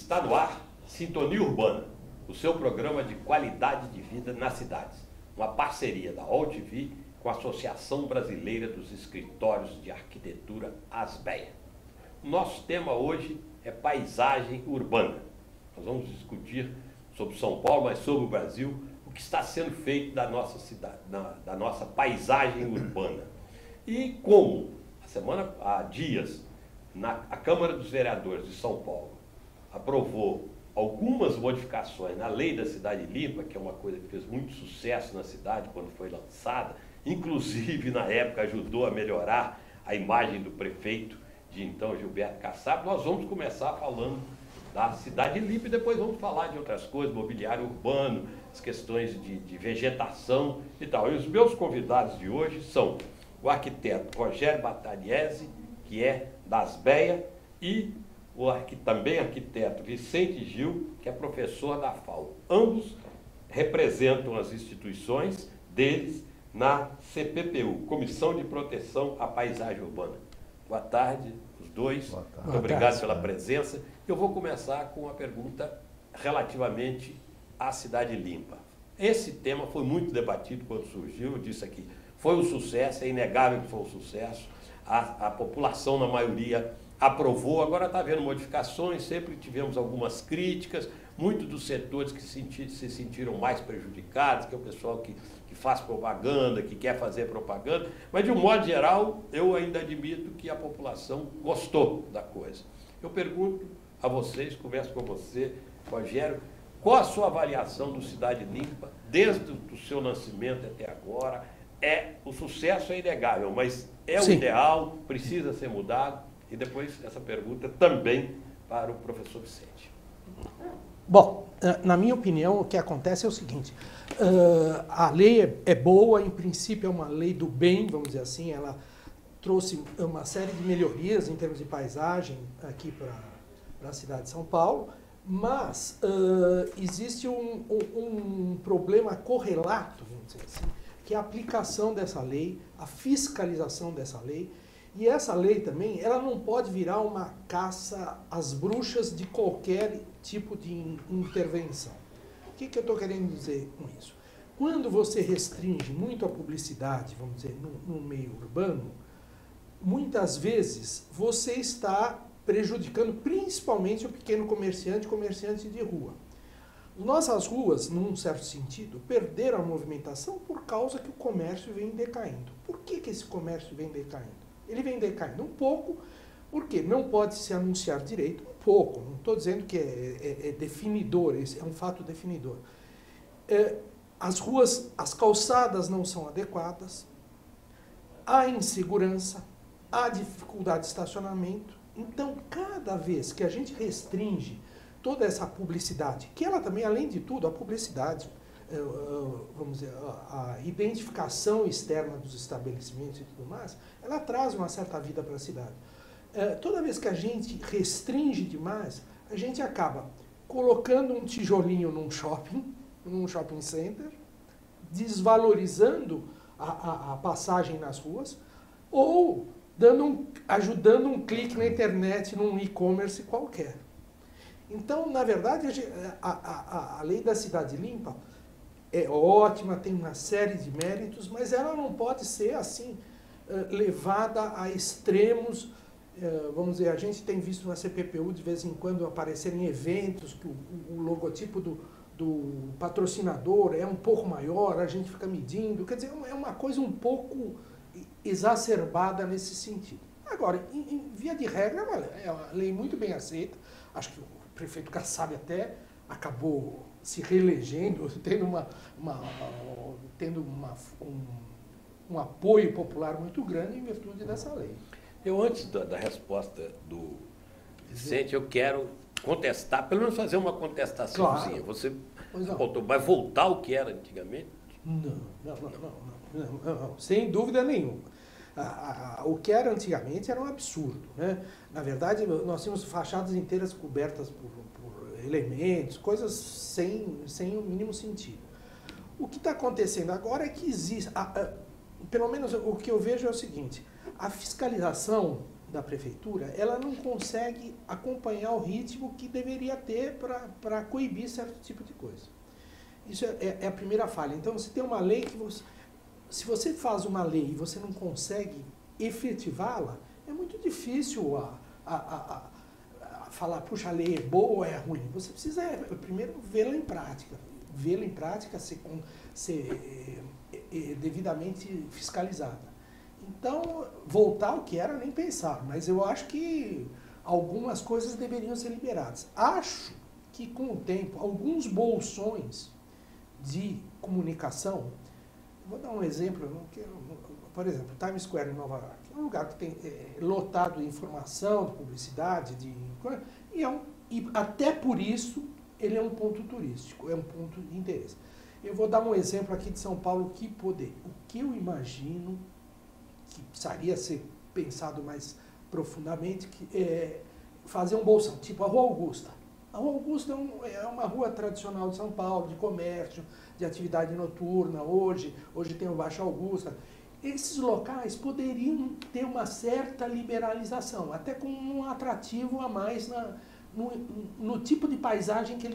Está no ar, Sintonia Urbana, o seu programa de qualidade de vida nas cidades. Uma parceria da OLTV com a Associação Brasileira dos Escritórios de Arquitetura, ASBEA. O nosso tema hoje é paisagem urbana. Nós vamos discutir sobre São Paulo, mas sobre o Brasil, o que está sendo feito da nossa cidade, da nossa paisagem urbana. E como, há dias, a Câmara dos Vereadores de São Paulo aprovou algumas modificações na Lei da Cidade Limpa, que é uma coisa que fez muito sucesso na cidade quando foi lançada, inclusive na época ajudou a melhorar a imagem do prefeito de então, Gilberto Kassab. Nós vamos começar falando da Cidade Limpa e depois vamos falar de outras coisas, mobiliário urbano, as questões de vegetação e tal. E os meus convidados de hoje são o arquiteto Rogério Battagnesi, que é da ASBEA, e o também arquiteto Vicente Gil, que é professor da FAU. Ambos representam as instituições deles na CPPU, Comissão de Proteção à Paisagem Urbana. Boa tarde, os dois. Boa tarde. Muito obrigado pela presença. Eu vou começar com uma pergunta relativamente à Cidade Limpa. Esse tema foi muito debatido quando surgiu, eu disse aqui, foi um sucesso, é inegável que foi um sucesso. A população, na maioria, aprovou, agora está havendo modificações, sempre tivemos algumas críticas, muitos dos setores que se sentiram mais prejudicados, que é o pessoal que faz propaganda, que quer fazer propaganda, mas de um modo geral, eu ainda admito que a população gostou da coisa. Eu pergunto a vocês, começo com você, Rogério, qual a sua avaliação do Cidade Limpa, desde o seu nascimento até agora? O sucesso é inegável, mas é o ideal, precisa ser mudado? E depois essa pergunta também para o professor Vicente. Bom, na minha opinião, o que acontece é o seguinte, a lei é boa, em princípio é uma lei do bem, vamos dizer assim, ela trouxe uma série de melhorias em termos de paisagem aqui para a cidade de São Paulo, mas existe um problema correlato, vamos dizer assim, que é a aplicação dessa lei, a fiscalização dessa lei. E essa lei também, ela não pode virar uma caça às bruxas de qualquer tipo de intervenção. O que eu estou querendo dizer com isso? Quando você restringe muito a publicidade, vamos dizer, no meio urbano, muitas vezes você está prejudicando principalmente o pequeno comerciante de rua. Nossas ruas, num certo sentido, perderam a movimentação por causa que o comércio vem decaindo. Por que esse comércio vem decaindo? Ele vem decaindo um pouco, porque não pode se anunciar direito, um pouco, não estou dizendo que é definidor, esse é um fato definidor. As ruas, as calçadas não são adequadas, há insegurança, há dificuldade de estacionamento. Então, cada vez que a gente restringe toda essa publicidade, que ela também, além de tudo, a publicidade, vamos dizer, a identificação externa dos estabelecimentos e tudo mais, ela traz uma certa vida para a cidade. Toda vez que a gente restringe demais, a gente acaba colocando um tijolinho num shopping center, desvalorizando a passagem nas ruas, ou ajudando um clique na internet, num e-commerce qualquer. Então, na verdade, a lei da Cidade Limpa é ótima, tem uma série de méritos, mas ela não pode ser assim levada a extremos. Vamos dizer, a gente tem visto na CPPU de vez em quando aparecerem eventos que o logotipo do patrocinador é um pouco maior, a gente fica medindo, quer dizer, é uma coisa um pouco exacerbada nesse sentido. Agora, em via de regra, é uma lei muito bem aceita, acho que o prefeito Kassab até acabou se reelegendo, tendo um apoio popular muito grande em virtude dessa lei. Eu, antes da resposta do Vicente, eu quero contestar, pelo menos fazer uma contestaçãozinha. Claro. Você vai voltar ao que era antigamente? Não, sem dúvida nenhuma. O que era antigamente era um absurdo, né? Na verdade, nós tínhamos fachadas inteiras cobertas por elementos, coisas sem o mínimo sentido. O que está acontecendo agora é que existe, pelo menos o que eu vejo é o seguinte, a fiscalização da prefeitura, ela não consegue acompanhar o ritmo que deveria ter para coibir certo tipo de coisa. Isso é a primeira falha. Então, você tem uma lei que se você faz uma lei e você não consegue efetivá-la, é muito difícil falar, puxa, a lei é boa ou é ruim. Você precisa primeiro vê-la em prática. Vê-la em prática, ser devidamente fiscalizada. Então, voltar ao que era, nem pensar. Mas eu acho que algumas coisas deveriam ser liberadas. Acho que, com o tempo, alguns bolsões de comunicação... Vou dar um exemplo. Por exemplo, Times Square, em Nova York. É um lugar que tem lotado de informação, de publicidade, e até por isso ele é um ponto turístico, é um ponto de interesse. Eu vou dar um exemplo aqui de São Paulo, o que eu imagino que precisaria ser pensado mais profundamente, fazer um bolsão, tipo a Rua Augusta. A Rua Augusta é uma rua tradicional de São Paulo, de comércio, de atividade noturna, hoje tem o Baixo Augusta. Esses locais poderiam ter uma certa liberalização, até com um atrativo a mais no tipo de paisagem que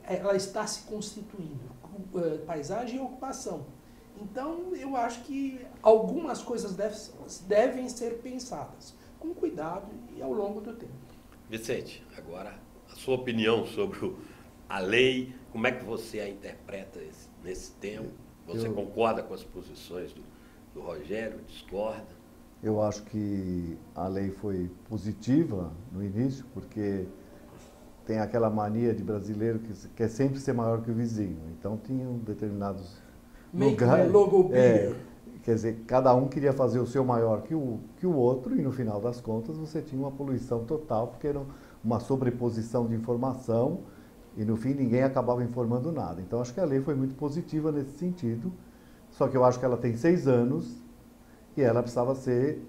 ela está se constituindo, paisagem e ocupação. Então, eu acho que algumas coisas devem ser pensadas com cuidado e ao longo do tempo. Vicente, agora a sua opinião sobre a lei, como é que você a interpreta nesse tempo? Você concorda com as posições do Rogério, discorda? Eu acho que a lei foi positiva no início, porque tem aquela mania de brasileiro que quer sempre ser maior que o vizinho. Então, tinham determinados lugares... Quer dizer, cada um queria fazer o seu maior que o outro, e no final das contas você tinha uma poluição total, porque era uma sobreposição de informação, e no fim ninguém acabava informando nada. Então, acho que a lei foi muito positiva nesse sentido, só que eu acho que ela tem 6 anos, e ela precisava ser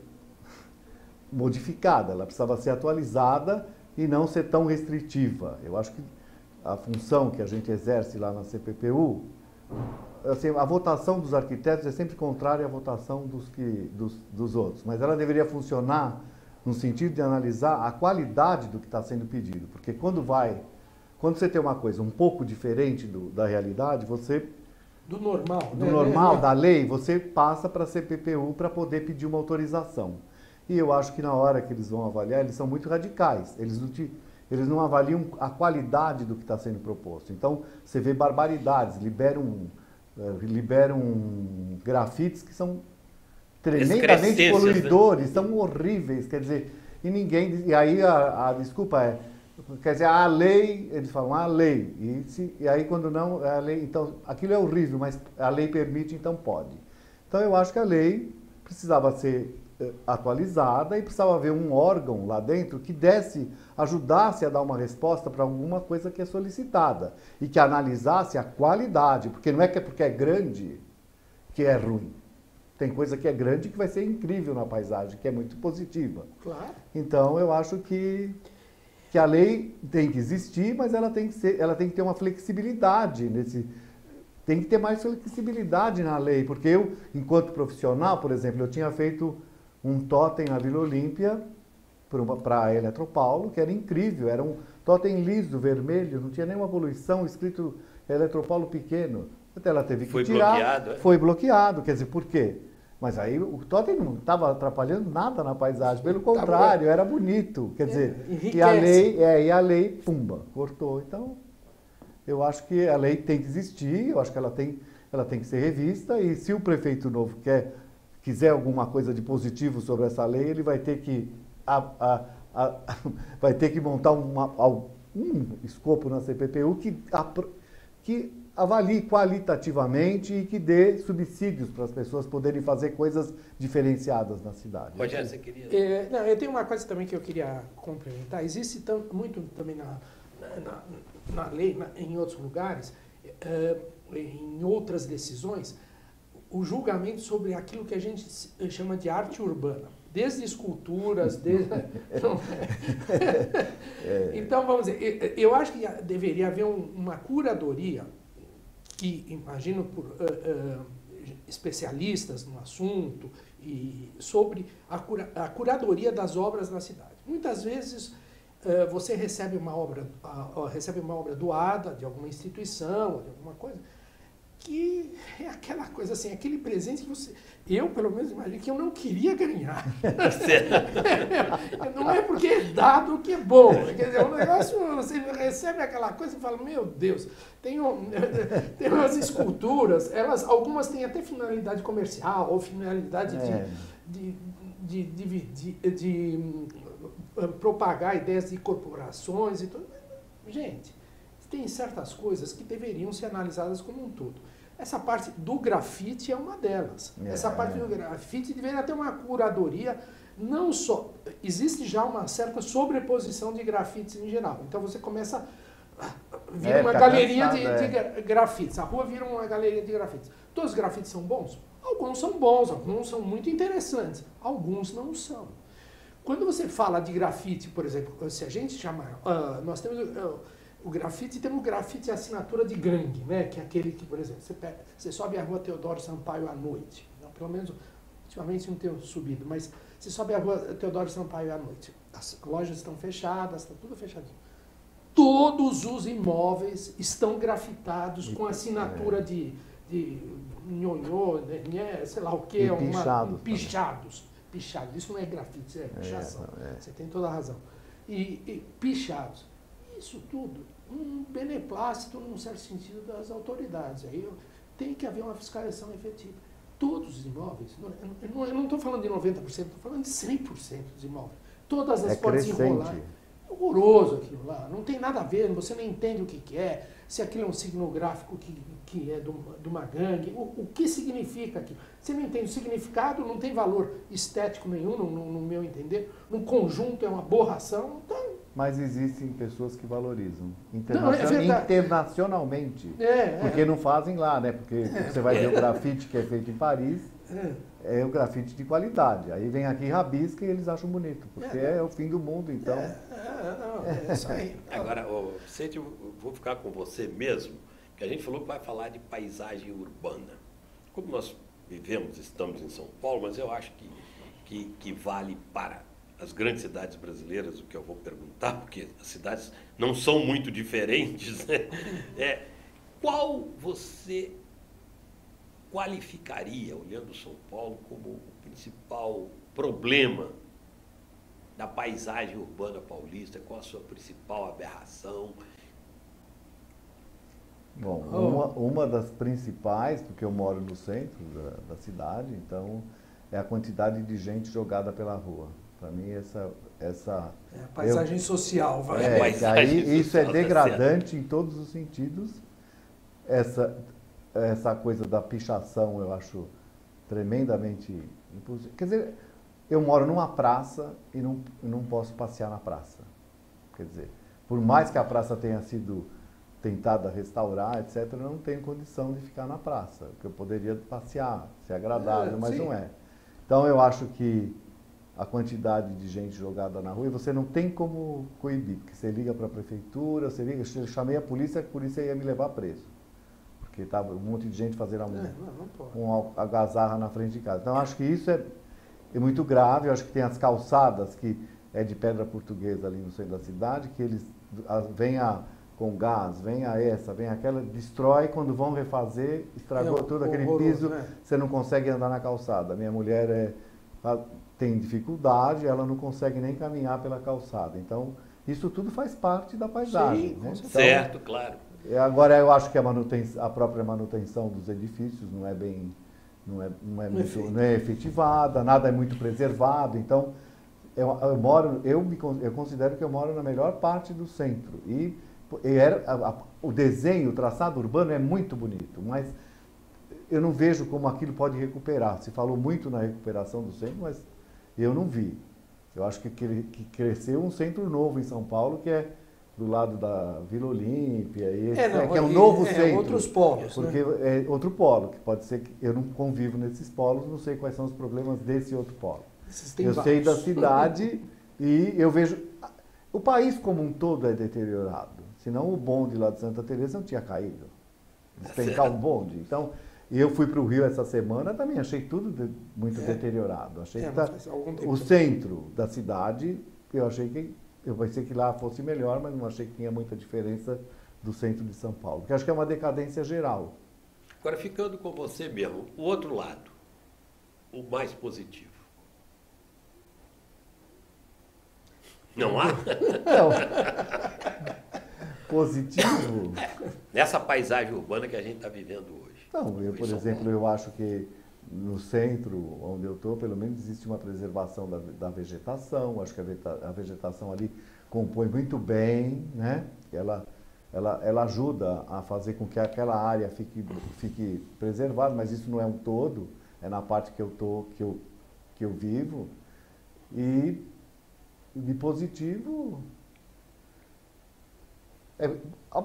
modificada, ela precisava ser atualizada e não ser tão restritiva. Eu acho que a função que a gente exerce lá na CPPU, assim, a votação dos arquitetos é sempre contrária à votação dos outros, mas ela deveria funcionar no sentido de analisar a qualidade do que está sendo pedido, porque quando você tem uma coisa um pouco diferente da realidade, você... Do normal, né? Do normal, da lei, você passa para a CPPU para poder pedir uma autorização. E eu acho que na hora que eles vão avaliar, eles são muito radicais. Eles não avaliam a qualidade do que está sendo proposto. Então, você vê barbaridades, liberam grafites que são tremendamente poluidores, né? São horríveis, quer dizer, e aí a desculpa é, quer dizer, a lei, eles falam, a lei, e aí quando não, a lei, então, aquilo é horrível, mas a lei permite, então pode. Então eu acho que a lei precisava ser atualizada e precisava haver um órgão lá dentro que ajudasse a dar uma resposta para alguma coisa que é solicitada e que analisasse a qualidade, porque não é que porque é grande que é ruim. Tem coisa que é grande que vai ser incrível na paisagem, que é muito positiva. Claro. Então eu acho que a lei tem que existir, mas ela tem que ter uma flexibilidade tem que ter mais flexibilidade na lei, porque eu, enquanto profissional, por exemplo, eu tinha feito um totem na Vila Olímpia para a Eletropaulo, que era incrível, era um totem liso, vermelho, não tinha nenhuma poluição, escrito Eletropaulo pequeno. Até ela teve que tirar. Bloqueado, é? Foi bloqueado, quer dizer, por quê? Mas aí o totem não estava atrapalhando nada na paisagem, pelo contrário, era bonito, quer dizer, e a lei, pumba, cortou. Então, eu acho que a lei tem que existir, eu acho que ela tem que ser revista, e se o prefeito novo quiser alguma coisa de positivo sobre essa lei, ele vai ter que, vai ter que montar um escopo na CPPU que avalie qualitativamente e que dê subsídios para as pessoas poderem fazer coisas diferenciadas na cidade. Rogério, você queria... eu tenho uma coisa também que eu queria complementar. Existe muito também na lei, em outros lugares, em outras decisões, o julgamento sobre aquilo que a gente chama de arte urbana. Desde esculturas, Então, vamos dizer, eu acho que deveria haver uma curadoria que, imagino, especialistas no assunto e sobre a curadoria das obras na cidade. Muitas vezes você recebe uma obra doada de alguma instituição, de alguma coisa, que é aquela coisa assim, aquele presente que eu pelo menos imagino que eu não queria ganhar. Não é porque é dado que é bom. Quer dizer, o negócio, você recebe aquela coisa e fala, meu Deus, tem umas esculturas, algumas têm até finalidade comercial ou finalidade de propagar ideias de corporações e tudo. Gente, tem certas coisas que deveriam ser analisadas como um todo. Essa parte do grafite é uma delas. Essa parte do grafite deveria ter uma curadoria, não só... Existe já uma certa sobreposição de grafites em geral. Então você começa... Vira uma galeria de grafites. A rua vira uma galeria de grafites. Todos os grafites são bons? Alguns são bons, alguns são muito interessantes. Alguns não são. Quando você fala de grafite, por exemplo, se a gente chamar... nós temos... O grafite, temos o grafite assinatura de gangue, né? Que é aquele que, por exemplo, você sobe a rua Teodoro Sampaio à noite. Não, pelo menos, ultimamente não tenho subido, mas você sobe a rua Teodoro Sampaio à noite. As lojas estão fechadas, está tudo fechadinho. Todos os imóveis estão grafitados com assinatura de nhonhô, né? Sei lá o quê. Pichados. Pichados. Isso não é grafite, isso é pichação. Você tem toda a razão. E pichados. Isso tudo, um beneplácito, num certo sentido, das autoridades. Aí tem que haver uma fiscalização efetiva. Todos os imóveis, eu não estou falando de 90%, estou falando de 100% dos imóveis. Todas as portas enroladas. É horroroso aquilo lá, não tem nada a ver, você não entende o que é, se aquilo é um signo gráfico que é de uma gangue, o que significa aquilo. Você não entende o significado, não tem valor estético nenhum, no meu entender. No conjunto é uma aberração, então... Mas existem pessoas que valorizam internacionalmente. Porque não fazem lá, né? Porque você vai ver o grafite que é feito em Paris, é o grafite de qualidade. Aí vem aqui rabisca e eles acham bonito, porque é o fim do mundo, então... É isso aí. Agora, Vicente, eu vou ficar com você mesmo, que a gente falou que vai falar de paisagem urbana. Como nós estamos em São Paulo, mas eu acho que vale para as grandes cidades brasileiras, o que eu vou perguntar, porque as cidades não são muito diferentes, né? Qual você qualificaria, olhando São Paulo, como o principal problema da paisagem urbana paulista? Qual a sua principal aberração? Bom, uma das principais, porque eu moro no centro da cidade, então é a quantidade de gente jogada pela rua. Para mim, essa paisagem social, vai. Isso é degradante em todos os sentidos. Essa coisa da pichação eu acho tremendamente impossível. Quer dizer, eu moro numa praça e não posso passear na praça. Quer dizer, por mais que a praça tenha sido tentada restaurar, etc., eu não tenho condição de ficar na praça, porque eu poderia passear, ser agradável, mas não é. Então eu acho que a quantidade de gente jogada na rua, e você não tem como coibir, porque você liga para a prefeitura, eu chamei a polícia ia me levar preso, porque estava um monte de gente fazendo uma algazarra na frente de casa. Então, eu acho que isso é muito grave. Eu acho que tem as calçadas, que é de pedra portuguesa ali no centro da cidade, que eles vêm com gás, vem aquela, destrói, quando vão refazer, estragou tudo aquele piso, né? Você não consegue andar na calçada. Minha mulher tem dificuldade, ela não consegue nem caminhar pela calçada. Então, isso tudo faz parte da paisagem. Sim, né? Então, certo, claro. Agora, eu acho que a própria manutenção dos edifícios não é efetivada, nada é muito preservado. Então, eu considero que eu moro na melhor parte do centro. O desenho, o traçado urbano é muito bonito, mas eu não vejo como aquilo pode recuperar. Se falou muito na recuperação do centro, mas eu não vi. Eu acho que cresceu um centro novo em São Paulo, que é do lado da Vila Olímpia, que é um novo centro. Outros polos. Porque é outro polo, que pode ser que eu não convivo nesses polos, não sei quais são os problemas desse outro polo. Eu sei da cidade e eu vejo... O país como um todo é deteriorado. Senão o bonde lá de Santa Teresa não tinha caído. Despencar um bonde. Então, E eu fui para o Rio essa semana, também achei tudo muito deteriorado. Achei que o centro da cidade, eu pensei que lá fosse melhor, mas não achei que tinha muita diferença do centro de São Paulo. Porque acho que é uma decadência geral. Agora, ficando com você mesmo, o outro lado, o mais positivo. Não há? Não. Positivo? Nessa paisagem urbana que a gente está vivendo hoje. Não, eu, por exemplo, eu acho que no centro onde eu estou, pelo menos existe uma preservação da vegetação. Acho que a vegetação ali compõe muito bem, né? Ela ajuda a fazer com que aquela área fique preservada, mas isso não é um todo, é na parte que eu vivo. E de positivo, a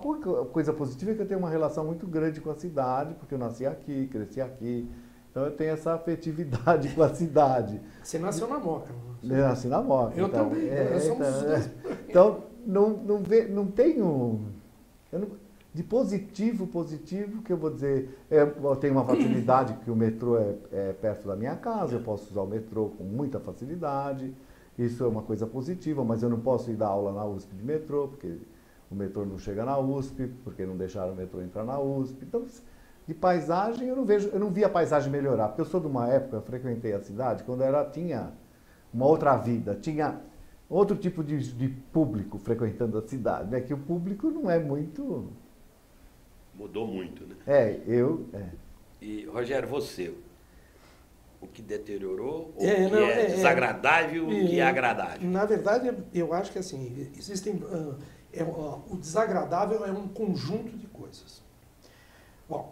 coisa positiva é que eu tenho uma relação muito grande com a cidade, porque eu nasci aqui, cresci aqui, então eu tenho essa afetividade com a cidade. Você nasceu na Moca. Eu nasci na Moca. Eu também, nós somos os dois. Então, não tenho... de positivo que eu vou dizer, eu tenho uma facilidade que o metrô é perto da minha casa, eu posso usar o metrô com muita facilidade, isso é uma coisa positiva, mas eu não posso ir dar aula na USP de metrô, porque o metrô não chega na USP, porque não deixaram o metrô entrar na USP. Então, de paisagem, eu não vi a paisagem melhorar, porque eu sou de uma época, eu frequentei a cidade, quando ela tinha uma outra vida, tinha outro tipo de público frequentando a cidade, né? Que o público não é muito... Mudou muito, né? E, Rogério, você, o que deteriorou, o que é desagradável e o que é agradável? Na verdade, eu acho que assim, existem... o desagradável é um conjunto de coisas. Bom,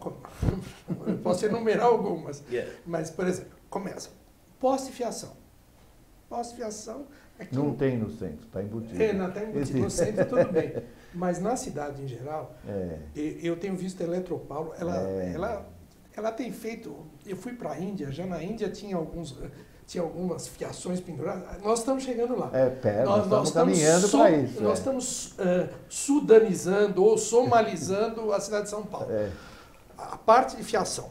eu posso enumerar algumas, mas, por exemplo, começa. Poste-fiação. Poste-fiação... Não tem no centro, está embutido. Não está embutido. No centro tudo bem. Mas na cidade em geral, eu tenho visto a Eletropaulo, ela tem feito... Eu fui para a Índia, já na Índia tinha algumas fiações penduradas. Nós estamos chegando lá. Nós estamos caminhando para isso. Nós estamos sudanizando ou somalizando a cidade de São Paulo. A parte de fiação.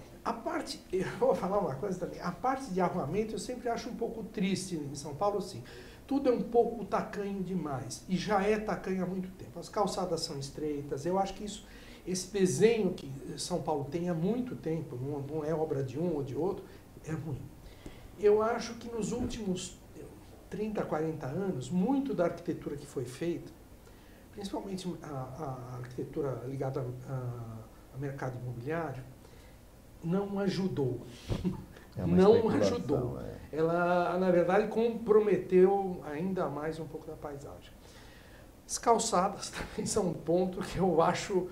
Eu vou falar uma coisa também. A parte de arruamento eu sempre acho um pouco triste em São Paulo, sim. Tudo é um pouco tacanho demais. E já é tacanho há muito tempo. As calçadas são estreitas. Eu acho que esse desenho que São Paulo tem há muito tempo, não é obra de um ou de outro, é ruim. Eu acho que nos últimos 30, 40 anos, muito da arquitetura que foi feita, principalmente a arquitetura ligada ao mercado imobiliário, não ajudou. Não ajudou. Ela, na verdade, comprometeu ainda mais um pouco da paisagem. As calçadas também são um ponto que eu acho...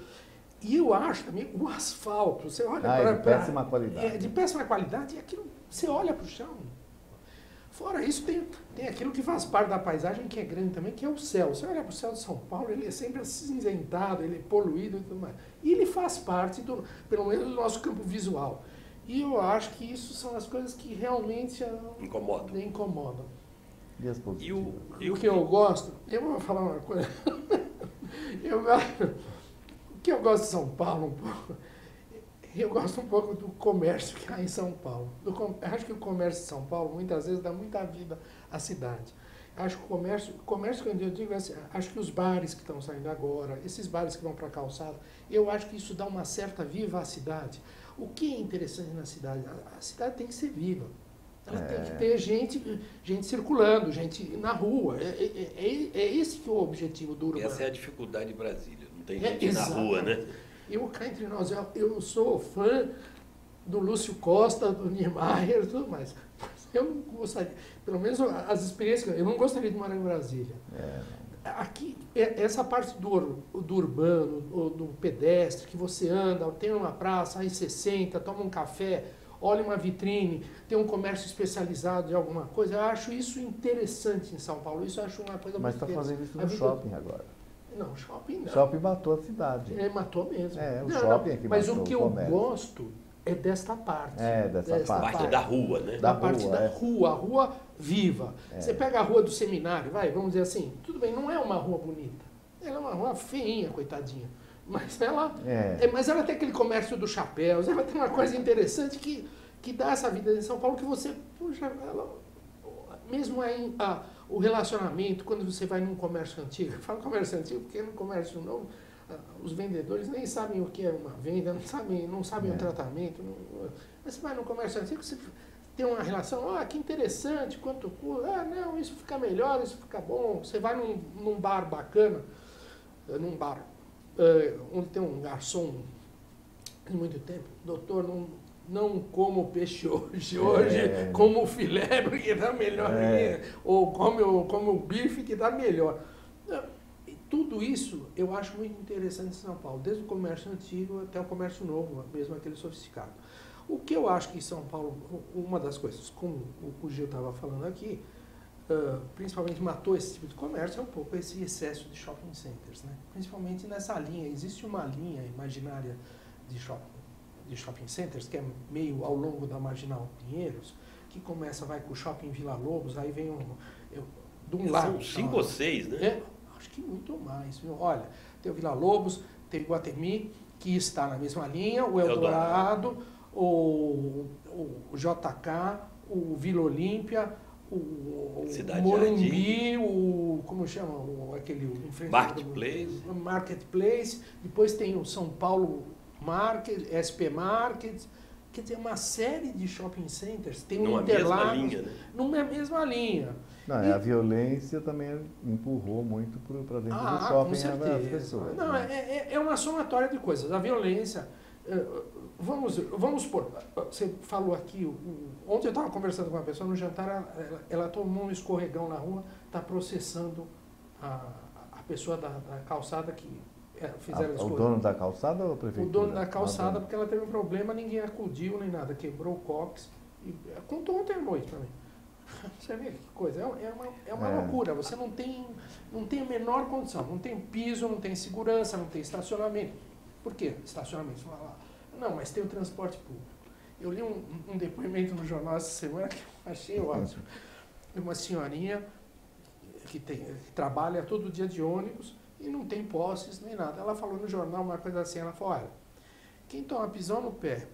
E eu acho também o asfalto. Você olha de péssima qualidade. De péssima qualidade, e aquilo, você olha para o chão. Fora isso, tem aquilo que faz parte da paisagem, que é grande também, que é o céu. Você olha para o céu de São Paulo, ele é sempre acinzentado, ele é poluído e tudo mais. E ele faz parte, pelo menos, do nosso campo visual. E eu acho que isso são as coisas que realmente incomodam. E as positivas? E o que eu gosto, eu vou falar uma coisa. O que eu gosto de São Paulo um pouco, eu gosto um pouco do comércio que há em São Paulo. Eu acho que o comércio de São Paulo, muitas vezes, dá muita vida à cidade. Acho que o comércio que eu digo, acho que os bares que estão saindo agora, esses bares que vão para a calçada, eu acho que isso dá uma certa vivacidade. O que é interessante na cidade? A cidade tem que ser viva. Ela tem que ter gente circulando, gente na rua. É esse que é o objetivo do urbano. Essa é a dificuldade de Brasília. Não tem gente na rua, né? Cá entre nós, eu sou fã do Lúcio Costa, do Niemeyer e tudo mais. Eu não gostaria, pelo menos as experiências, eu não gostaria de morar em Brasília. Aqui, essa parte do urbano, do pedestre, que você anda, tem uma praça, aí você senta, toma um café, olha uma vitrine, tem um comércio especializado de alguma coisa, eu acho isso interessante em São Paulo, isso eu acho uma coisa muito interessante. Mas está fazendo isso no shopping agora. Não, shopping não. Shopping matou a cidade. Matou mesmo. Shopping é que mas matou o que eu gosto é desta parte. Dessa parte da rua, né? Da parte da rua, a rua viva. Você pega a rua do Seminário, vamos dizer assim, tudo bem, não é uma rua bonita. Ela é uma rua feinha, coitadinha. mas ela tem aquele comércio dos chapéus, ela tem uma coisa interessante que dá essa vida em São Paulo que você, puxa, mesmo aí o relacionamento, quando você vai num comércio antigo, eu falo comércio antigo porque no comércio novo, os vendedores nem sabem o que é uma venda, não sabem o tratamento, mas você vai no comércio antigo, você tem uma relação, que interessante, quanto custa, não, isso fica melhor, isso fica bom, você vai num bar bacana, num bar onde tem um garçom de muito tempo, doutor, não como peixe hoje como filé, porque dá melhor, ou como bife, que dá melhor. Tudo isso eu acho muito interessante em São Paulo, desde o comércio antigo até o comércio novo, mesmo aquele sofisticado. O que eu acho que em São Paulo, uma das coisas, como o Gil estava falando aqui, principalmente matou esse tipo de comércio, é um pouco esse excesso de shopping centers, né? Principalmente nessa linha, existe uma linha imaginária de shopping centers, que é meio ao longo da Marginal Pinheiros, que vai com o shopping Vila Lobos, aí vem de um lado... São 5 ou 6, né? Acho que muito mais, viu? Olha, tem o Vila Lobos, tem o Iguatemi, que está na mesma linha, o Eldorado, o JK, o Vila Olímpia, o Morumbi, como chama? Aquele... Marketplace, depois tem o São Paulo Market, SP Market, quer dizer, uma série de shopping centers, tem um Interlagos, numa mesma linha. A violência também empurrou muito para dentro do shopping as pessoas. Não, é uma somatória de coisas. A violência, vamos supor, você falou aqui, ontem eu estava conversando com uma pessoa no jantar, ela tomou um escorregão na rua, está processando a pessoa da calçada que fizeram o dono da calçada ou a prefeitura? O dono da calçada, porque ela teve um problema, ninguém acudiu nem nada, quebrou o cóccix. Contou ontem à noite para mim. Você vê que coisa, é uma loucura, você não tem a menor condição, não tem piso, não tem segurança, não tem estacionamento. Por quê? Estacionamento, você fala, não, mas tem o transporte público. Eu li um depoimento no jornal essa semana que eu achei ótimo, de uma senhorinha que trabalha todo dia de ônibus e não tem posses nem nada. Ela falou no jornal uma coisa assim, ela falou, olha, quem toma pisão no pé,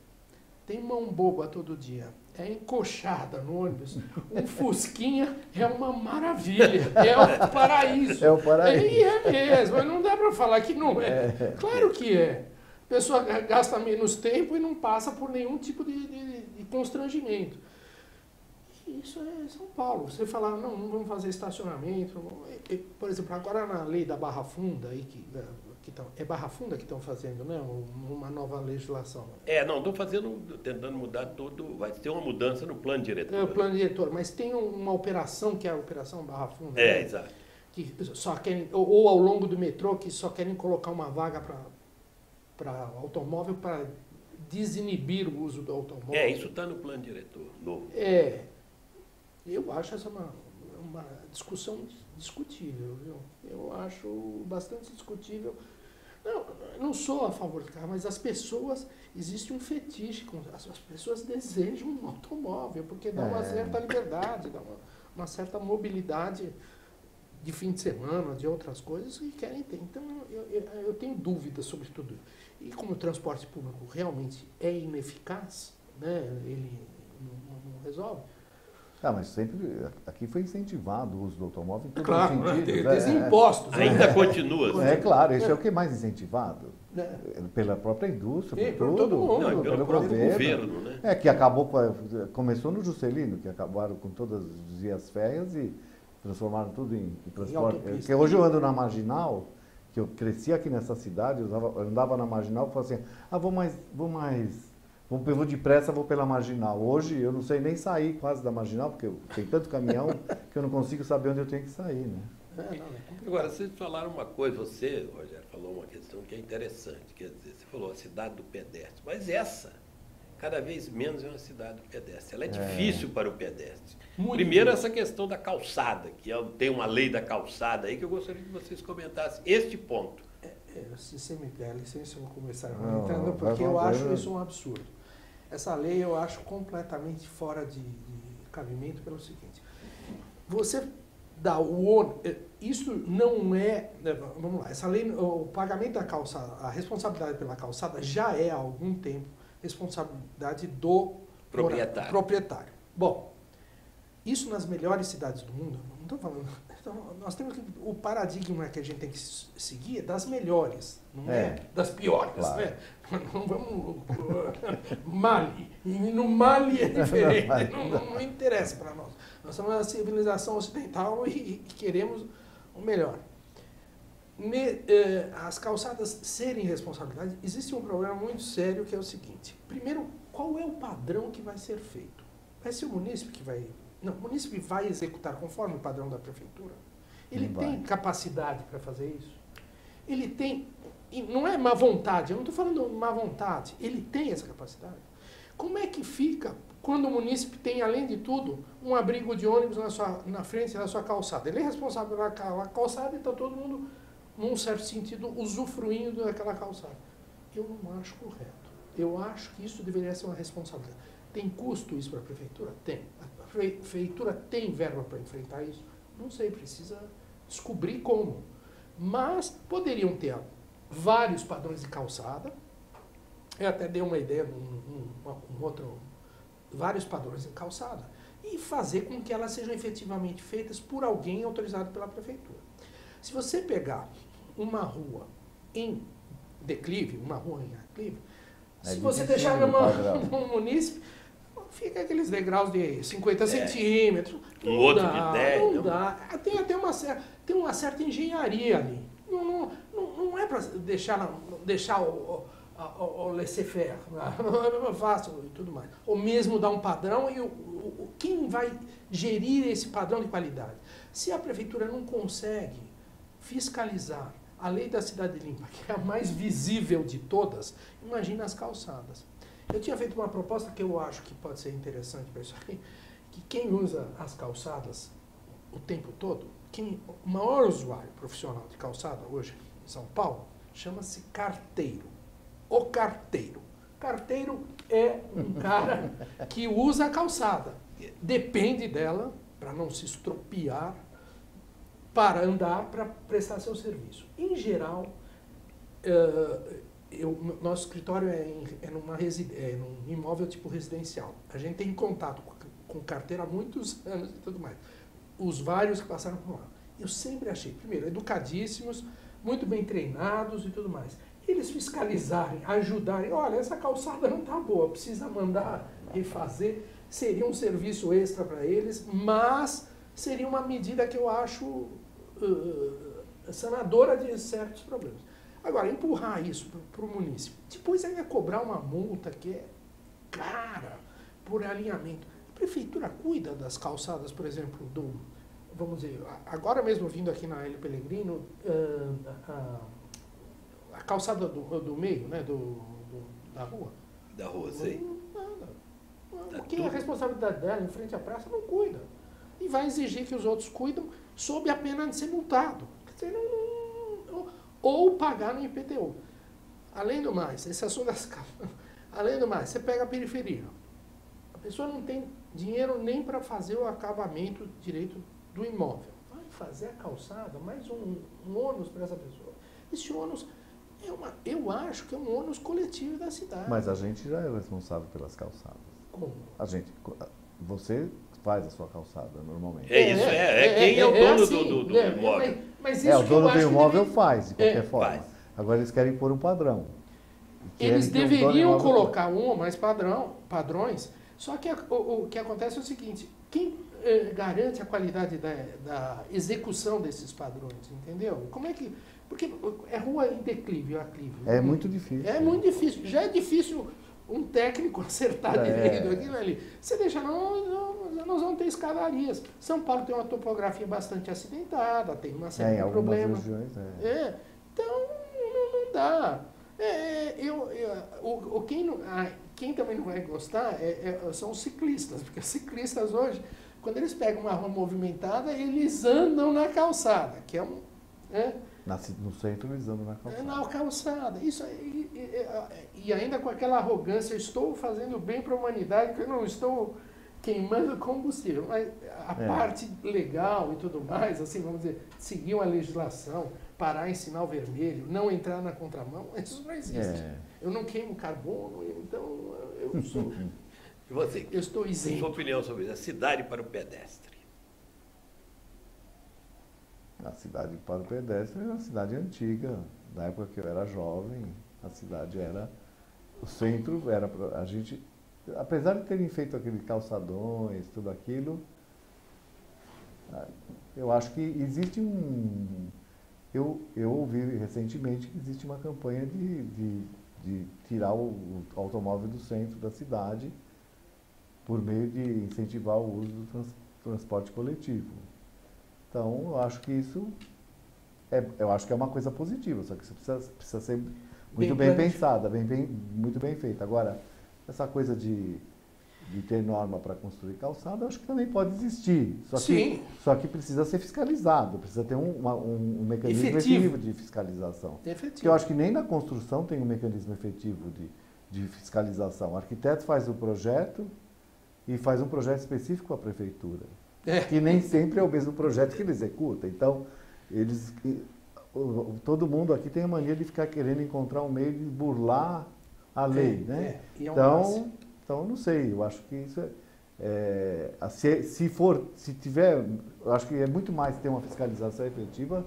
tem mão boba todo dia, é encoxada no ônibus, um fusquinha é uma maravilha, é o paraíso. É o paraíso. E é mesmo, não dá para falar que não é. Claro que é. A pessoa gasta menos tempo e não passa por nenhum tipo de constrangimento. Isso é São Paulo. Você falar, não vamos fazer estacionamento. Por exemplo, agora na lei da Barra Funda, aí é Barra Funda que estão fazendo, né? Uma nova legislação. Não, estão tentando mudar tudo, vai ter uma mudança no plano diretor. O plano diretor, mas tem uma operação que é a Operação Barra Funda. Né? Exato. Que só querem, ou ao longo do metrô, que só querem colocar uma vaga para automóvel para desinibir o uso do automóvel. Isso está no plano diretor novo. Eu acho essa uma discussão discutível, viu? Eu acho bastante discutível. Não sou a favor do carro, mas as pessoas, existe um fetiche, as pessoas desejam um automóvel, porque dá uma certa liberdade, dá uma certa mobilidade de fim de semana, de outras coisas que querem ter. Então, eu tenho dúvidas sobre tudo. E como o transporte público realmente é ineficaz, né? Ele não resolve. Mas sempre, aqui foi incentivado o uso do automóvel em todos os sentidos. Impostos. Ainda continua. Claro, isso é o que é mais incentivado. Pela própria indústria, por todo mundo, pelo governo. Né? Que começou no Juscelino, que acabaram com todas as vias férreas e transformaram tudo em transporte. Porque hoje eu ando na Marginal, que eu cresci aqui nessa cidade, eu andava na Marginal e falava assim, eu vou depressa, vou pela Marginal. Hoje eu não sei nem sair quase da Marginal, porque tem tanto caminhão que eu não consigo saber onde eu tenho que sair, né? Agora, vocês falaram uma coisa, você, Rogério, falou uma questão que é interessante, quer dizer, você falou a cidade do pedestre, mas essa, cada vez menos é uma cidade do pedestre, ela é difícil para o pedestre. Primeiro, essa questão da calçada, que tem uma lei da calçada aí, que eu gostaria que vocês comentassem este ponto. Se você me der licença, eu vou começar comentando, porque eu acho isso um absurdo. Essa lei eu acho completamente fora de cabimento pelo seguinte. Você isso não é, vamos lá, essa lei, o pagamento da calçada, a responsabilidade pela calçada já é há algum tempo responsabilidade do proprietário. Bom, isso nas melhores cidades do mundo, não estou falando, então, nós temos que, o paradigma que a gente tem que seguir é das melhores, não é das piores, claro. Né? Não vamos Mali, e no Mali é diferente, não interessa para nós. Nós somos uma civilização ocidental e queremos o melhor. As calçadas serem responsabilidade, existe um problema muito sério que é o seguinte. Primeiro, qual é o padrão que vai ser feito? Vai ser o munícipe que vai... Não, o munícipe vai executar conforme o padrão da prefeitura? Ele tem capacidade para fazer isso? Ele tem... E não é má vontade, eu não estou falando má vontade. Ele tem essa capacidade. Como é que fica quando o munícipe tem, além de tudo, um abrigo de ônibus na frente da sua calçada? Ele é responsável pela calçada e está todo mundo, num certo sentido, usufruindo daquela calçada. Eu não acho correto. Eu acho que isso deveria ser uma responsabilidade. Tem custo isso para a prefeitura? Tem. A prefeitura tem verba para enfrentar isso? Não sei, precisa descobrir como. Mas poderiam ter vários padrões de calçada. Eu até dei uma ideia, vários padrões de calçada. E fazer com que elas sejam efetivamente feitas por alguém autorizado pela prefeitura. Se você pegar uma rua em declive, uma rua em aclive, se você deixar num munícipe, fica aqueles degraus de 50 centímetros. Um outro de 10. Não dá. Tem até uma certa engenharia ali. Não é para deixar o laissez-faire, não é fácil e tudo mais. Ou mesmo dar um padrão e quem vai gerir esse padrão de qualidade? Se a prefeitura não consegue fiscalizar a lei da cidade limpa, que é a mais visível de todas, imagina as calçadas. Eu tinha feito uma proposta que eu acho que pode ser interessante para isso aqui, que quem usa as calçadas o tempo todo, o maior usuário profissional de calçada hoje em São Paulo, chama-se carteiro. O carteiro. Carteiro é um cara que usa a calçada. Depende dela para não se estropiar, para andar, para prestar seu serviço. Em geral, nosso escritório é num imóvel tipo residencial. A gente tem contato com carteira há muitos anos e tudo mais. Os vários que passaram por lá. Eu sempre achei, primeiro, educadíssimos, muito bem treinados e tudo mais. Eles fiscalizarem, ajudarem, olha, essa calçada não está boa, precisa mandar refazer, seria um serviço extra para eles, mas seria uma medida que eu acho sanadora de certos problemas. Agora, empurrar isso para o município, depois ainda cobrar uma multa que é cara por alinhamento. A prefeitura cuida das calçadas, por exemplo, vamos dizer, agora mesmo vindo aqui na Hélio Pellegrino, a calçada do meio, né, da rua. Da rua, sei. Nada. Quem é a responsabilidade dela em frente à praça não cuida. E vai exigir que os outros cuidam sob a pena de ser multado. Quer dizer, ou pagar no IPTU. Além do mais, esse assunto das calçadas. Além do mais, você pega a periferia. A pessoa não tem dinheiro nem para fazer o acabamento direito do imóvel. Vai fazer a calçada, mais um ônus para essa pessoa. Esse ônus, eu acho que é um ônus coletivo da cidade. Mas a gente já é responsável pelas calçadas. Como? Você faz a sua calçada normalmente. É isso, quem é o dono do imóvel. Mas isso o dono do imóvel deve... faz, de qualquer forma. Faz. Agora eles querem pôr um padrão. Eles deveriam colocar um ou mais padrões, só que o que acontece é o seguinte, quem garante a qualidade da execução desses padrões, entendeu? Como é que... Porque é rua em declive, aclive. É muito difícil. É muito difícil. Já é difícil um técnico acertar direito aquilo ali. Você deixa, nós vamos ter escadarias. São Paulo tem uma topografia bastante acidentada, tem uma série de problemas. Regiões, então, não dá. Quem também não vai gostar são os ciclistas, porque os ciclistas hoje, quando eles pegam uma rua movimentada, eles andam na calçada, que é um... No centro eles andam na calçada. Na calçada. Isso e ainda com aquela arrogância, estou fazendo bem para a humanidade, que eu não estou queimando combustível. Mas a parte legal e tudo mais, assim, vamos dizer, seguir uma legislação, parar em sinal vermelho, não entrar na contramão, isso não existe. Eu não queimo carbono, então eu sou... E você? Eu estou isento. Sua opinião sobre isso? A cidade para o pedestre. A cidade para o pedestre era uma cidade antiga. Na época que eu era jovem, a cidade era... O centro era... A gente, apesar de terem feito aqueles calçadões, tudo aquilo, eu acho que existe um... Eu ouvi recentemente que existe uma campanha de tirar o automóvel do centro da cidade por meio de incentivar o uso do transporte coletivo. Então, eu acho que isso eu acho que é uma coisa positiva, só que isso precisa ser muito bem pensada, muito bem feita. Agora, essa coisa de ter norma para construir calçada, eu acho que também pode existir. Só que precisa ser fiscalizado, precisa ter um mecanismo efetivo de fiscalização. Porque eu acho que nem na construção tem um mecanismo efetivo de fiscalização. O arquiteto faz o projeto e faz um projeto específico à prefeitura, que nem sempre é o mesmo projeto que ele executa. Então, todo mundo aqui tem a mania de ficar querendo encontrar um meio de burlar a lei, né? Então, eu não sei, eu acho que isso se tiver, eu acho que é muito mais ter uma fiscalização efetiva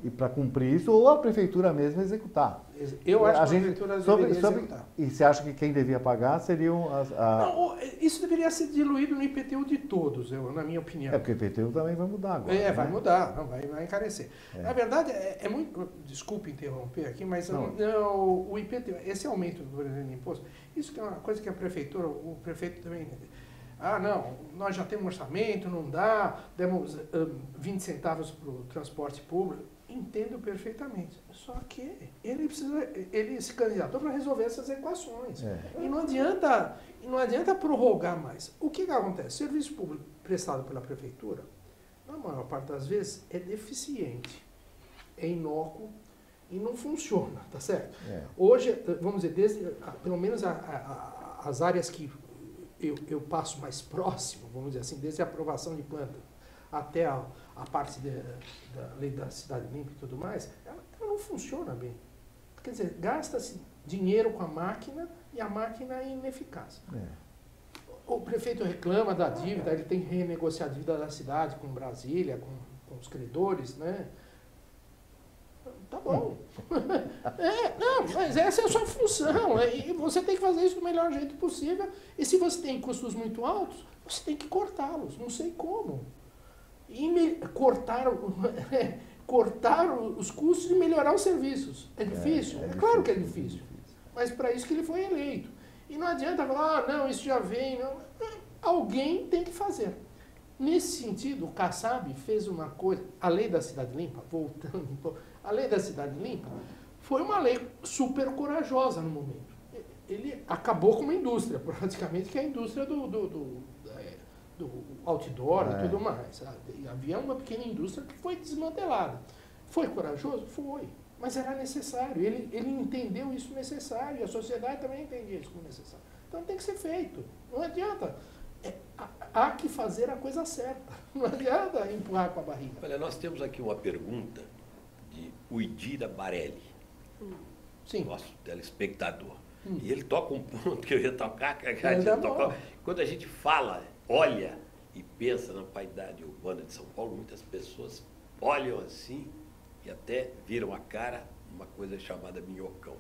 e para cumprir isso, ou a prefeitura mesmo executar. Eu acho que a prefeitura deveria executar. E você acha que quem devia pagar seriam Não, isso deveria ser diluído no IPTU de todos, na minha opinião. Porque o IPTU também vai mudar agora. Vai mudar, não, vai encarecer. Na verdade, é muito... Desculpe interromper aqui, mas o IPTU, esse aumento do imposto, isso que é uma coisa que a prefeitura, o prefeito também... não, nós já temos um orçamento, não dá, demos 20 centavos para o transporte público. Entendo perfeitamente. Só que ele se candidatou para resolver essas equações. E não adianta prorrogar mais. O que acontece? O serviço público prestado pela prefeitura, na maior parte das vezes, é deficiente, é inócuo e não funciona, tá certo? Hoje, vamos dizer, pelo menos as áreas que eu passo mais próximo, vamos dizer assim, desde a aprovação de planta até a parte da lei da cidade limpa e tudo mais, ela não funciona bem. Quer dizer, gasta-se dinheiro com a máquina e a máquina é ineficaz. O prefeito reclama da dívida, ele tem que renegociar a dívida da cidade com Brasília, com os credores, né? Tá bom. Mas essa é a sua função. E você tem que fazer isso do melhor jeito possível. E se você tem custos muito altos, você tem que cortá-los. Não sei como. Cortar os custos e melhorar os serviços. É difícil? É claro que é difícil. Mas para isso que ele foi eleito. E não adianta falar, não, isso já vem. Não. Alguém tem que fazer. Nesse sentido, o Kassab fez uma coisa, a lei da cidade limpa, voltando um pouco, a lei da cidade limpa foi uma lei super corajosa no momento. Ele acabou com uma indústria, praticamente, que é a indústria do outdoor e tudo mais. Havia uma pequena indústria que foi desmantelada. Foi corajoso? Foi. Mas era necessário. Ele entendeu isso necessário. E a sociedade também entendia isso como necessário. Então tem que ser feito. Não adianta. Há que fazer a coisa certa. Não adianta empurrar com a barriga. Olha, nós temos aqui uma pergunta de Uidira Barelli, nosso telespectador. E ele toca um ponto que eu ia tocar, quando a gente fala, olha e pensa na paisagem urbana de São Paulo, muitas pessoas olham assim e até viram a cara numa coisa chamada minhocão.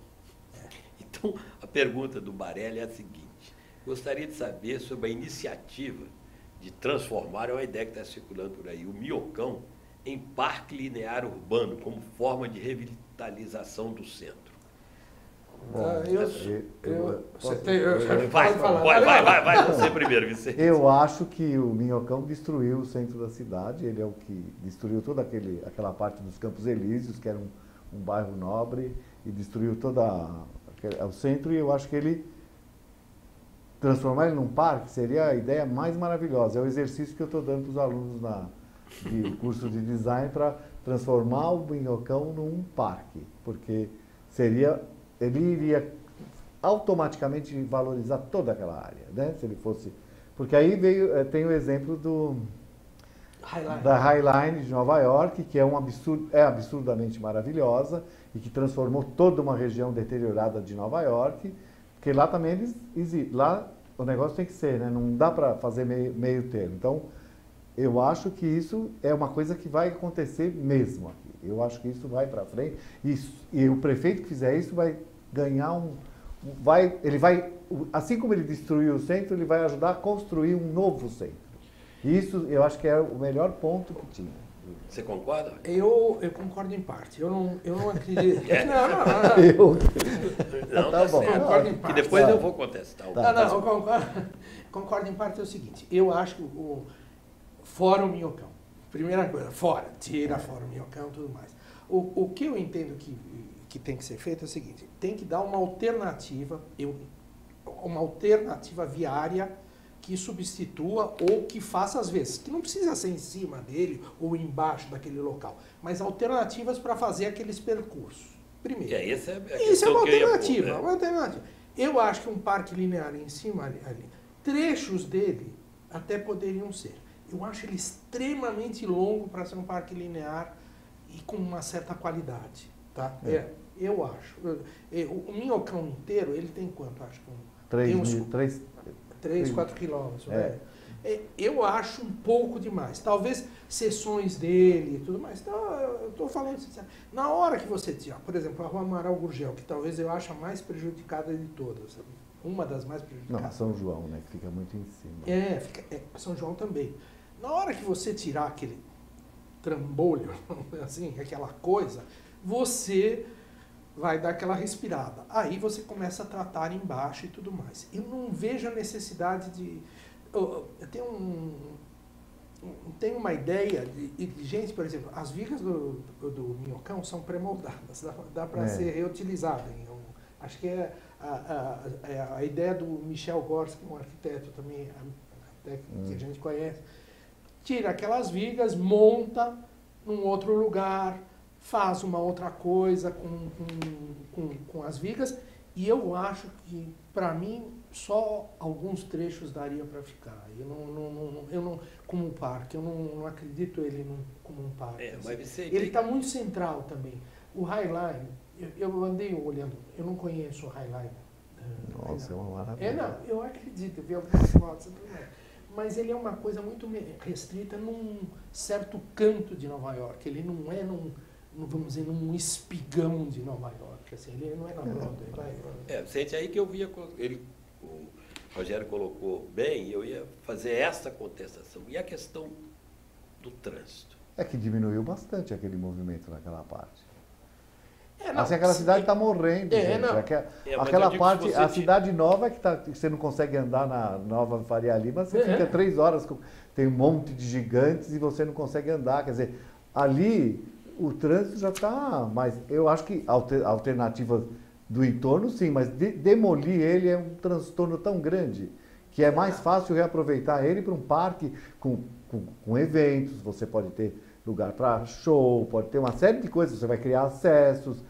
Então, a pergunta do Barelli é a seguinte: gostaria de saber sobre a iniciativa de transformar, é uma ideia que está circulando por aí, o Minhocão em parque linear urbano, como forma de revitalização do centro. Vai você primeiro, Vicente. Eu acho que o Minhocão destruiu o centro da cidade, ele é o que destruiu toda aquela parte dos Campos Elíseos, que era um bairro nobre, e destruiu todo o centro, e eu acho que ele transformar ele num parque seria a ideia mais maravilhosa. É o exercício que eu estou dando para os alunos de curso de design para transformar o Minhocão num parque, porque ele iria automaticamente valorizar toda aquela área, né? Se ele fosse, Porque aí tem o exemplo da Highline de Nova York, que é absurdamente maravilhosa e que transformou toda uma região deteriorada de Nova York, porque lá também lá o negócio tem que ser, né? Não dá para fazer meio termo. Então, eu acho que isso é uma coisa que vai acontecer mesmo aqui. Eu acho que isso vai para frente e o prefeito que fizer isso vai ganhar ele vai, assim como ele destruiu o centro, ele vai ajudar a construir um novo centro. Isso eu acho que é o melhor ponto que tinha. Você concorda? Eu concordo em parte. Eu não acredito. Não, tá bom. Concordo em parte. Que depois eu vou contestar. Eu concordo em parte é o seguinte. Eu acho que fora o Minhocão. Primeira coisa, tira fora o Minhocão e tudo mais. O que eu entendo que tem que ser feito é o seguinte, tem que dar uma alternativa viária que substitua ou que faça às vezes, que não precisa ser em cima dele ou embaixo daquele local, mas alternativas para fazer aqueles percursos. Primeiro. Isso é uma alternativa, uma alternativa. Eu acho que um parque linear em cima ali, trechos dele até poderiam ser. Eu acho ele extremamente longo para ser um parque linear e com uma certa qualidade. Tá? Eu acho. O Minhocão inteiro, ele tem quanto? Acho que 3, 4 quilômetros. Eu acho um pouco demais. Talvez sessões dele e tudo mais. Então, eu estou falando sinceramente. Na hora que você tirar, por exemplo, a Rua Amaral Gurgel, que talvez eu ache a mais prejudicada de todas, sabe? Uma das mais prejudicadas. Não, São João, né? Que fica muito em cima. São João também. Na hora que você tirar aquele trambolho, assim, aquela coisa, você vai dar aquela respirada. Aí você começa a tratar embaixo e tudo mais. Eu não vejo a necessidade de... Eu tenho uma ideia de gente, por exemplo, as vigas do Minhocão são pré-moldadas, dá para ser reutilizada. Acho que é a ideia do Michel Gorski, um arquiteto também que a gente conhece. Tira aquelas vigas, monta num outro lugar, faz uma outra coisa com as vigas, e eu acho que, para mim, só alguns trechos daria para ficar. Eu não como um parque, eu não acredito ele como um parque. Assim. Ele está muito central também. O Highline, eu andei olhando, eu não conheço o Highline. Nossa, é uma maravilha. Eu acredito, eu vi algumas fotos e tudo mais. Mas ele é uma coisa muito restrita num certo canto de Nova York. Ele não é vamos dizer, num espigão de Nova York. Assim, ele não é na Broadway. Sente aí que eu via, o Rogério colocou bem, eu ia fazer essa contestação. E a questão do trânsito? É que diminuiu bastante aquele movimento naquela parte. Aquela cidade está morrendo. Aquela parte, a cidade nova é que você não consegue andar na Nova Faria Lima, você fica 3 horas, tem um monte de gigantes e você não consegue andar. Quer dizer, ali o trânsito já está, mas eu acho que alternativas do entorno sim, mas demolir ele é um transtorno tão grande que é mais fácil reaproveitar ele para um parque com eventos, você pode ter lugar para show, pode ter uma série de coisas, você vai criar acessos,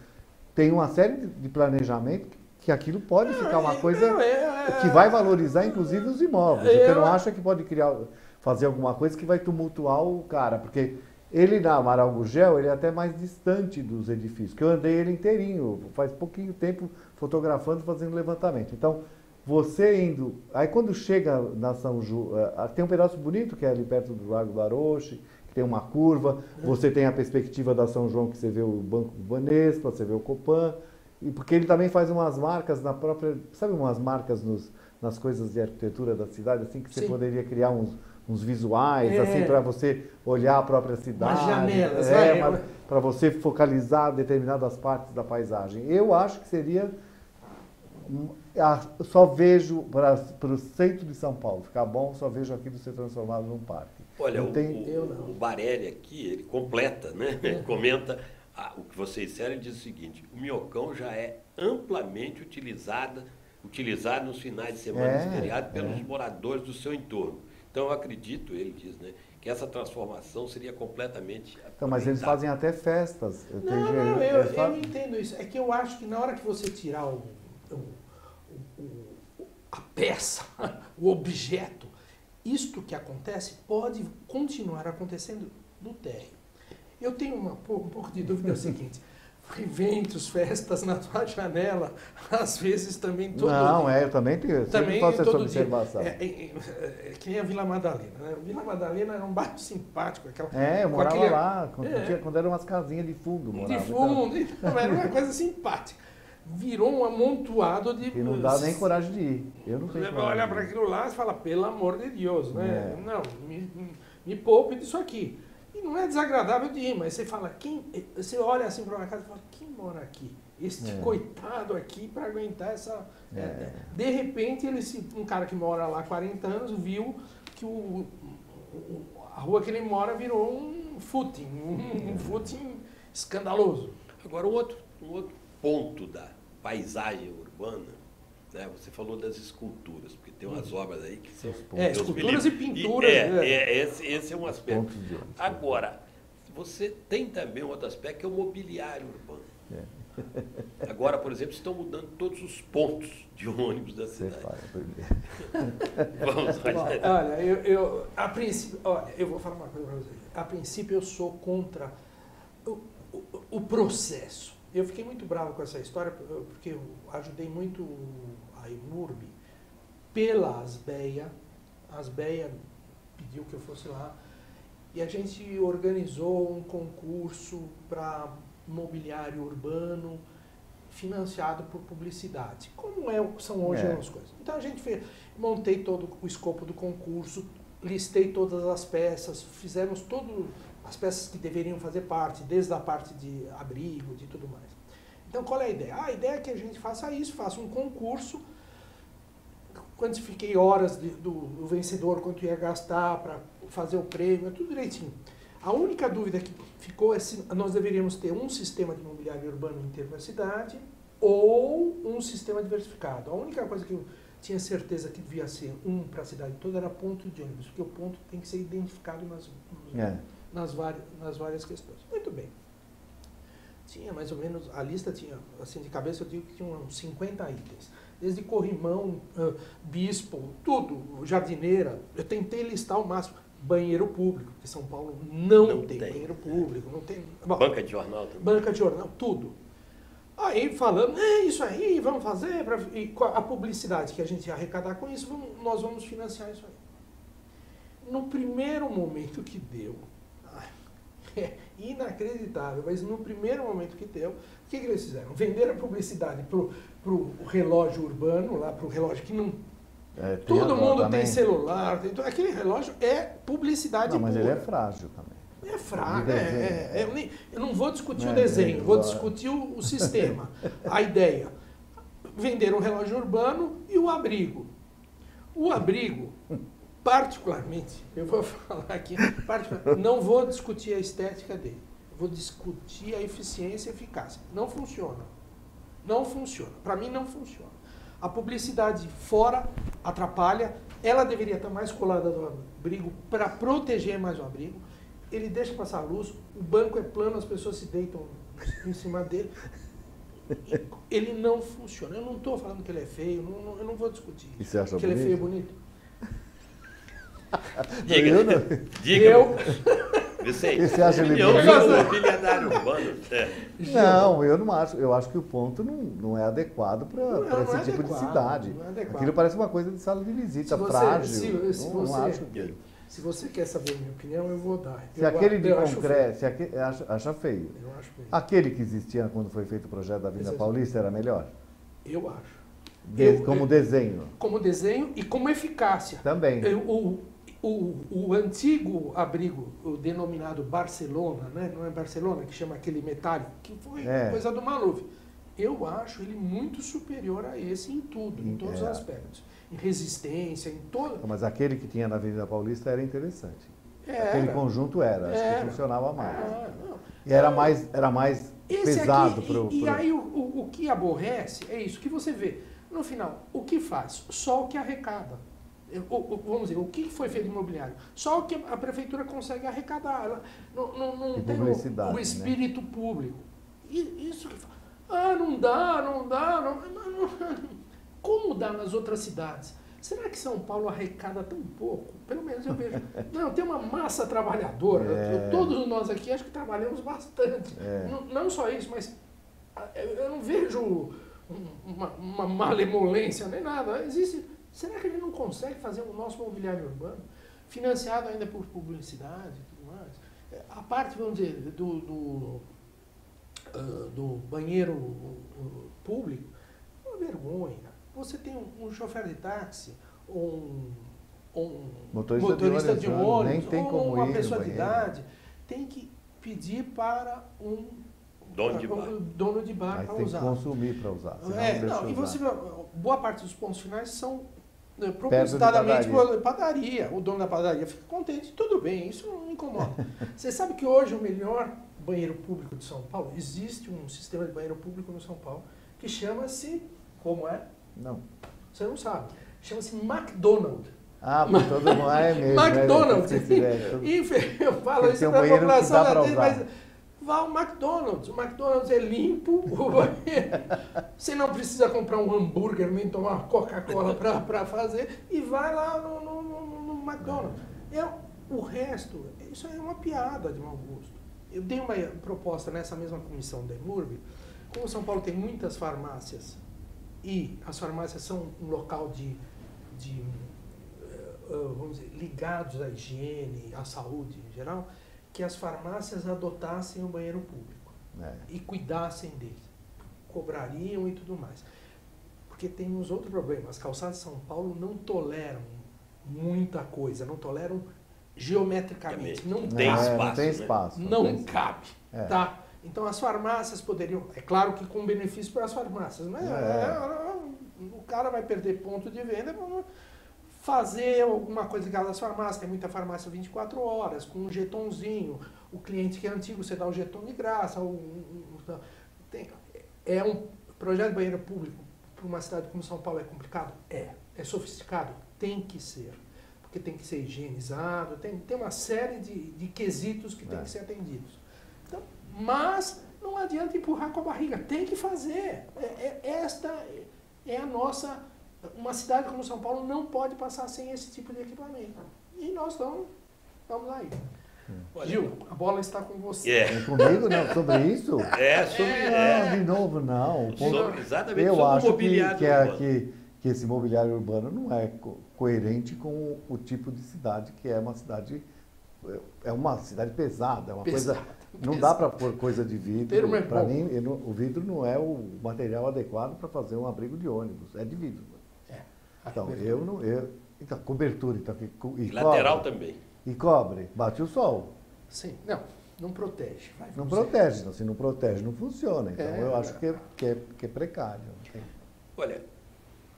tem uma série de planejamento que aquilo pode ficar uma coisa que vai valorizar inclusive os imóveis. Você não acha que pode fazer alguma coisa que vai tumultuar o cara, porque ele na Amaral Gurgel, ele é até mais distante dos edifícios, que eu andei ele inteirinho, faz pouquinho tempo fotografando, fazendo levantamento. Então, você indo... Aí quando chega na São João, tem um pedaço bonito que é ali perto do Lago do Aroche, que tem uma curva, você tem a perspectiva da São João, que você vê o Banco Banespa, você vê o Copan, e porque ele também faz umas marcas na própria... Sabe umas marcas nas coisas de arquitetura da cidade, assim, que você poderia criar uns visuais, assim, para você olhar a própria cidade. Umas janelas, para você focalizar determinadas partes da paisagem. Eu acho que seria... Só vejo para o centro de São Paulo ficar bom, só vejo aquilo ser transformado num parque. Olha, o Barelli aqui, ele completa, né? Ele comenta o que vocês disseram e diz o seguinte: o Minhocão já é amplamente utilizado nos finais de semana e feriados pelos moradores do seu entorno. Então, eu acredito, ele diz, né, que essa transformação seria completamente aproveitada. Então, mas eles fazem até festas. Eu entendo isso. É que eu acho que na hora que você tirar a peça, o objeto, isto que acontece pode continuar acontecendo no térreo. Eu tenho um pouco de dúvida, é o seguinte, eventos, festas na tua janela, às vezes também todo dia. Eu também tenho, Também faço essa todo observação. Que nem a Vila Madalena, né? Vila Madalena era um bairro simpático. Eu morava lá, quando eram umas casinhas de fundo. De fundo, então, era uma coisa simpática. Virou um amontoado de... E não dá nem coragem de ir. Eu não tenho Você coragem olha de ir. para aquilo lá e fala, pelo amor de Deus, né? Não, me poupe disso aqui. E não é desagradável de ir, mas você fala, você olha assim para uma casa e fala, quem mora aqui? Este coitado aqui para aguentar essa... De repente, um cara que mora lá há 40 anos viu que a rua que ele mora virou um footing, um footing escandaloso. Agora, um outro ponto da paisagem urbana, né? Você falou das esculturas, porque tem umas obras aí que são... esculturas e pinturas. Esse é um aspecto. Agora, você tem também um outro aspecto que é o mobiliário urbano. Agora, por exemplo, estão mudando todos os pontos de ônibus da cidade. Vamos, Rogério. Olha, a princípio, eu vou falar uma coisa para você. A princípio, eu sou contra o processo. Eu fiquei muito bravo com essa história, porque eu ajudei muito a Imurb pela Asbeia. A Asbeia pediu que eu fosse lá. E a gente organizou um concurso para mobiliário urbano financiado por publicidade. Como são hoje as coisas. Então a gente montei todo o escopo do concurso, listei todas as peças, fizemos todas as peças que deveriam fazer parte, desde a parte de abrigo, de tudo mais. Então qual é a ideia? A ideia é que a gente faça isso, faça um concurso, quantifiquei horas do vencedor, quanto ia gastar para fazer o prêmio, tudo direitinho. A única dúvida que ficou é se nós deveríamos ter um sistema de mobiliário urbano inteiro na cidade ou um sistema diversificado. A única coisa que eu tinha certeza que devia ser para a cidade toda era ponto de ônibus, porque o ponto tem que ser identificado nas várias questões. Muito bem. Tinha mais ou menos, a lista tinha, assim de cabeça eu digo que tinha uns 50 itens. Desde corrimão, bispo, tudo, jardineira. Eu tentei listar o máximo. Banheiro público, porque São Paulo não tem banheiro público, não tem... Bom, banca de jornal também. Banca de jornal, tudo. Aí falando, isso aí, vamos fazer, e a publicidade que a gente ia arrecadar com isso, nós vamos financiar isso aí. No primeiro momento que deu, é inacreditável, mas no primeiro momento que deu, o que eles fizeram? Venderam a publicidade para o relógio urbano, lá para o relógio que não... Todo mundo tem celular, aquele relógio é publicidade pura. Mas ele é frágil também. É frágil, eu não vou discutir o desenho, vou discutir o sistema, a ideia. Vender um relógio urbano e o abrigo. O abrigo, particularmente, eu vou falar aqui, não vou discutir a estética dele, vou discutir a eficiência e eficácia. Não funciona. Não funciona. Para mim não funciona. A publicidade fora atrapalha, ela deveria estar mais colada do abrigo para proteger mais o abrigo. Ele deixa passar a luz, o banco é plano, as pessoas se deitam em cima dele. Ele não funciona. Eu não estou falando que ele é feio, eu não vou discutir isso. Você acha que ele é feio e bonito. Diga. Você acha ele mobiliário urbano? Não, eu não acho. Eu acho que o ponto não é adequado para esse tipo de cidade. Aquilo parece uma coisa de sala de visita, frágil. Se você quer saber a minha opinião, eu vou dar. Se aquele de concreto, acha feio. Eu acho feio. Aquele que existia quando foi feito o projeto da Avenida Paulista era melhor? Eu acho. Como desenho? Como desenho e como eficácia. Também. O antigo abrigo, o denominado Barcelona, né? Não é Barcelona, que chama aquele metálico, que foi coisa do Maluf. Eu acho ele muito superior a esse em tudo, em todos os aspectos. Em resistência, em todo... Mas aquele que tinha na Avenida Paulista era interessante. Aquele conjunto acho que funcionava mais. E era mais pesado para o... E aí o que aborrece é isso que você vê. No final, o que faz? Só o que arrecada. Vamos dizer, o que foi feito imobiliário? Só o que a prefeitura consegue arrecadar. Ela não tem o espírito público. Isso que fala. Não dá. Como dá nas outras cidades? será que São Paulo arrecada tão pouco? Pelo menos eu vejo. Não, tem uma massa trabalhadora. Todos nós aqui acho que trabalhamos bastante. Não só isso, mas eu não vejo uma malemolência nem nada. Será que a gente não consegue fazer o nosso mobiliário urbano financiado ainda por publicidade e tudo mais? A parte, vamos dizer, do banheiro público, é uma vergonha. Você tem um chofer de táxi, um motorista de ônibus, ou uma pessoa de idade, tem que pedir para um dono de bar para usar. Tem que consumir para usar. E você, boa parte dos pontos finais são propositadamente padaria. O dono da padaria fica contente, tudo bem, isso não me incomoda. Você sabe que hoje o melhor banheiro público de São Paulo, existe um sistema de banheiro público no São Paulo que chama-se, como é? Não. Você não sabe. Chama-se McDonald's. Todo mundo é mesmo. McDonald's. Eu falo isso para a população da mas vá ao McDonald's. O McDonald's é limpo, você não precisa comprar um hambúrguer nem tomar uma Coca-Cola para fazer, e vai lá no McDonald's. O resto, isso é uma piada de mau gosto. Eu dei uma proposta nessa mesma comissão da EMURB. Como São Paulo tem muitas farmácias, e as farmácias são um local vamos dizer, ligados à higiene, à saúde em geral, que as farmácias adotassem o banheiro público e cuidassem dele, cobrariam e tudo mais. Porque temos outro problema, as calçadas de São Paulo não toleram muita coisa, não toleram geometricamente, não tem espaço. Não cabe, tá? Então as farmácias poderiam, é claro que com benefício para as farmácias, mas o cara vai perder ponto de venda para fazer alguma coisa em casa das farmácias. Tem muita farmácia 24 horas, com um jetonzinho. O cliente que é antigo, você dá o jeton de graça. Um projeto de banheiro público para uma cidade como São Paulo é complicado? É sofisticado? Tem que ser. Porque tem que ser higienizado, tem uma série de quesitos que tem que ser atendidos. Então, mas não adianta empurrar com a barriga, tem que fazer. Esta é a nossa... Uma cidade como São Paulo não pode passar sem esse tipo de equipamento. E nós vamos aí. Gil, a bola está com você. É comigo, não? Sobre isso? De novo, não. Exatamente. Eu acho que esse mobiliário urbano não é coerente com o tipo de cidade que é uma cidade... É uma cidade pesada, coisa... Não dá para pôr coisa de vidro. Para mim, o vidro não é o material adequado para fazer um abrigo de ônibus. É de vidro. Então, então, cobertura. Então, e lateral também. E cobre. Bate o sol. Sim. Não protege. Não protege. Então, se não protege, não funciona. Então, eu acho que é precário. Olha,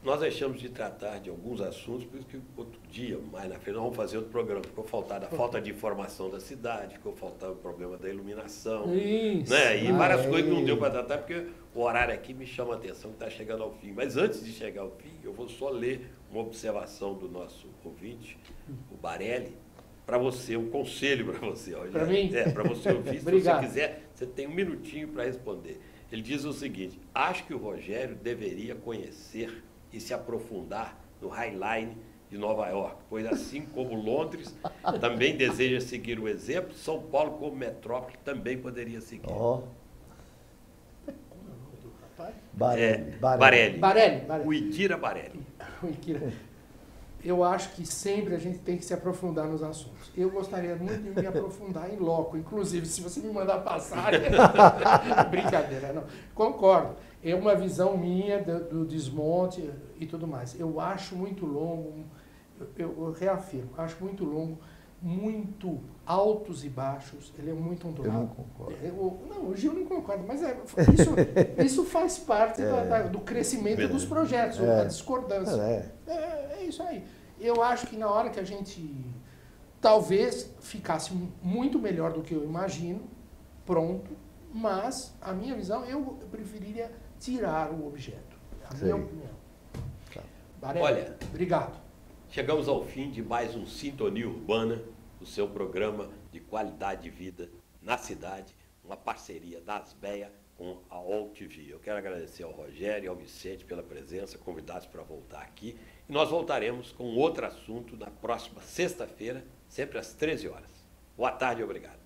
nós deixamos de tratar de alguns assuntos, por isso que outro dia, mais na frente, nós vamos fazer outro programa. Ficou faltando a falta de informação da cidade, ficou faltando o problema da iluminação. Isso. Né? E várias coisas que não deu para tratar, porque o horário aqui me chama a atenção que está chegando ao fim. Mas antes de chegar ao fim, eu vou só ler uma observação do nosso ouvinte, o Barelli, para você, um conselho para você. Para mim? Para você ouvir, se você quiser, você tem um minutinho para responder. Ele diz o seguinte: acho que o Rogério deveria conhecer e se aprofundar no High Line de Nova York, pois assim como Londres também deseja seguir o exemplo, São Paulo como metrópole também poderia seguir. Barelli. O Itira Barelli. Eu acho que sempre a gente tem que se aprofundar nos assuntos. Eu gostaria muito de me aprofundar em loco, inclusive, se você me mandar passagem. Brincadeira, não. Concordo. É uma visão minha do desmonte e tudo mais. Eu acho muito longo, eu reafirmo, acho muito longo, muito altos e baixos, ele é muito ondulado. Eu não concordo. O Gil não concorda, mas isso faz parte do crescimento dos projetos, da discordância. É isso aí. Eu acho que na hora que a gente talvez ficasse muito melhor do que eu imagino, pronto, mas a minha visão, eu preferiria tirar o objeto. A minha opinião. Barelli, olha, obrigado. Chegamos ao fim de mais um Sintonia Urbana, o seu programa de qualidade de vida na cidade, uma parceria da Asbeia com a OLTV. Eu quero agradecer ao Rogério e ao Vicente pela presença, convidados para voltar aqui. E nós voltaremos com outro assunto na próxima sexta-feira, sempre às 13 horas. Boa tarde e obrigado.